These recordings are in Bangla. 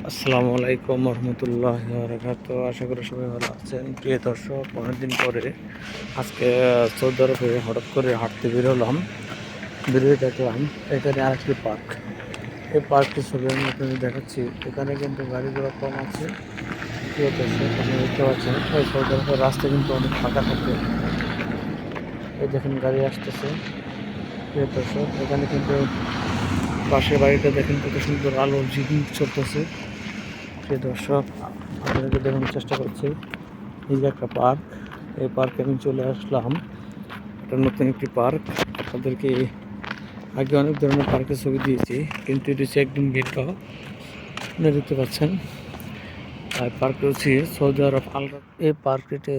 আসসালামু আলাইকুম রহমতুল্লাহ বারাকাত। আশা করি সবাই ভালো আছেন। প্রিয় দর্শক, অনেকদিন পরে আজকে সৌদি আরবে হঠাৎ করে হাঁটতে বেরোলাম। বেরিয়ে দেখলাম এখানে আরেকটি পার্ক। এই পার্কটি ছবি আমি আপনাদের দেখাচ্ছি। এখানে কিন্তু গাড়ি ঘোড়া কম আছে। প্রিয় দর্শক, আপনি দেখতে পাচ্ছেন এই সৌদি আরবের রাস্তা কিন্তু অনেক ফাঁকা থাকে। এই দেখেন গাড়ি আসতেছে। প্রিয় দর্শক, এখানে কিন্তু পাশের বাড়িটা দেখেন কত সুন্দর আলো ঝিকমিক চলতেছে। প্রিয় দর্শক, আপনাদেরকে দেখানোর চেষ্টা করছি এই যে একটা পার্ক। এই পার্কে আমি চলে আসলাম। এটা নতুন একটি পার্ক। আপনাদেরকে আগে অনেক ধরনের পার্কের ছবি দিয়েছি, কিন্তু এটি হচ্ছে একদম ভিন্ন। আপনারা দেখতে পাচ্ছেন আর পার্কটি হচ্ছে সৌদি আরব আলরাত। এই পার্কটিতে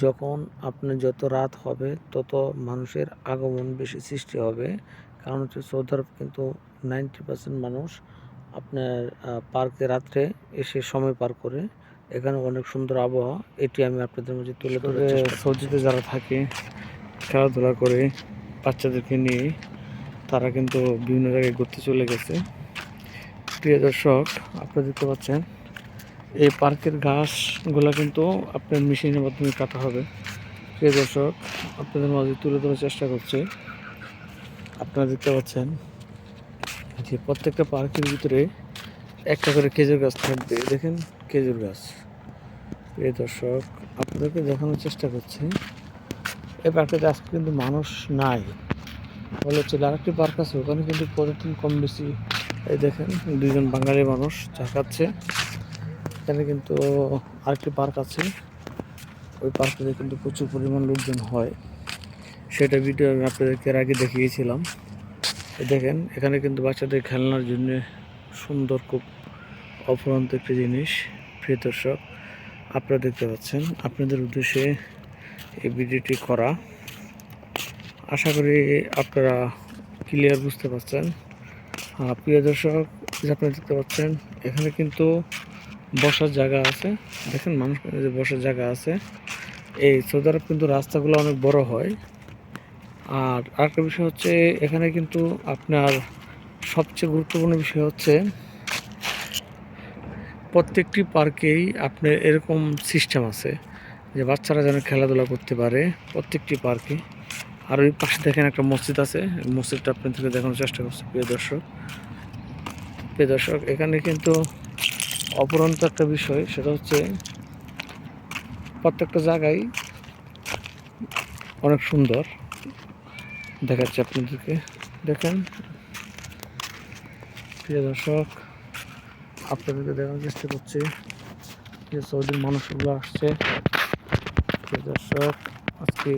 যখন আপনার যত রাত হবে তত মানুষের আগমন বেশি সৃষ্টি হবে। কারণ হচ্ছে সৌদি আরব কিন্তু 90% মানুষ আপনার পার্কে রাত্রে এসে সময় পার করে। এখানে অনেক সুন্দর আবহাওয়া, এটি আমি আপনাদের মাঝে তুলে ধরার চেষ্টা করি। সৌদিতে যারা থাকে খেলাধুলা করে বাচ্চাদেরকে নিয়ে, তারা কিন্তু বিভিন্ন জায়গায় ঘুরতে চলে গেছে। প্রিয় দর্শক, আপনারা দেখতে পাচ্ছেন এই পার্কের ঘাসগুলো কিন্তু আপনার মেশিনের মাধ্যমে কাটা হবে। প্রিয় দর্শক, আপনাদের মাঝে তুলে ধরার চেষ্টা করছি। আপনারা দেখতে পাচ্ছেন যে প্রত্যেকটা পার্কের ভিতরে একটা করে খেজুর গাছ থাকবে। দেখেন খেজুর গাছ। প্রিয় দর্শক, আপনাদেরকে দেখানোর চেষ্টা করছি এই পার্কটাতে আজকে কিন্তু মানুষ নাই। বলে হচ্ছে আরেকটি পার্ক আছে, ওখানে কিন্তু প্রতিদিন কম বেশি এই দেখেন দুইজন বাঙালি মানুষ চা খাচ্ছে। এখানে কিন্তু আরেকটি পার্ক আছে, ওই পার্কে কিন্তু প্রচুর পরিমাণ লোকজন হয়। সেটা ভিডিও আমি আপনাদেরকে এর আগে দেখিয়েছিলাম। দেখেন এখানে কিন্তু বাচ্চাদের খেলনার জন্য সুন্দর, খুব অফুরন্ত একটি জিনিস। প্রিয় দর্শক, আপনারা দেখতে পাচ্ছেন, আপনাদের উদ্দেশ্যে এই ভিডিওটি করা। আশা করি আপনারা ক্লিয়ার বুঝতে পারছেন। প্রিয় দর্শক, আপনারা দেখতে পাচ্ছেন এখানে কিন্তু বসার জায়গা আছে। দেখেন মানুষ যে বসার জায়গা আছে। এই সৌদি আরব কিন্তু রাস্তাগুলো অনেক বড় হয়। আর আরেকটা বিষয় হচ্ছে এখানে কিন্তু আপনার সবচেয়ে গুরুত্বপূর্ণ বিষয় হচ্ছে প্রত্যেকটি পার্কেই আপনার এরকম সিস্টেম আছে যে বাচ্চারা যেন খেলাধুলা করতে পারে প্রত্যেকটি পার্কে। আর ওই পাশে দেখেন একটা মসজিদ আছে, মসজিদটা আপনাদেরকে দেখানোর চেষ্টা করছি। প্রিয় দর্শক, এখানে কিন্তু অপরন্ত একটা বিষয়, সেটা হচ্ছে প্রত্যেকটা জায়গায় অনেক সুন্দর দেখাচ্ছে আপনাদেরকে। দেখেন প্রিয় দর্শক, আপনাদেরকে দেখানোর চেষ্টা করছি যে সৌদির মানুষগুলো আসছে। প্রিয় দর্শক, আজকে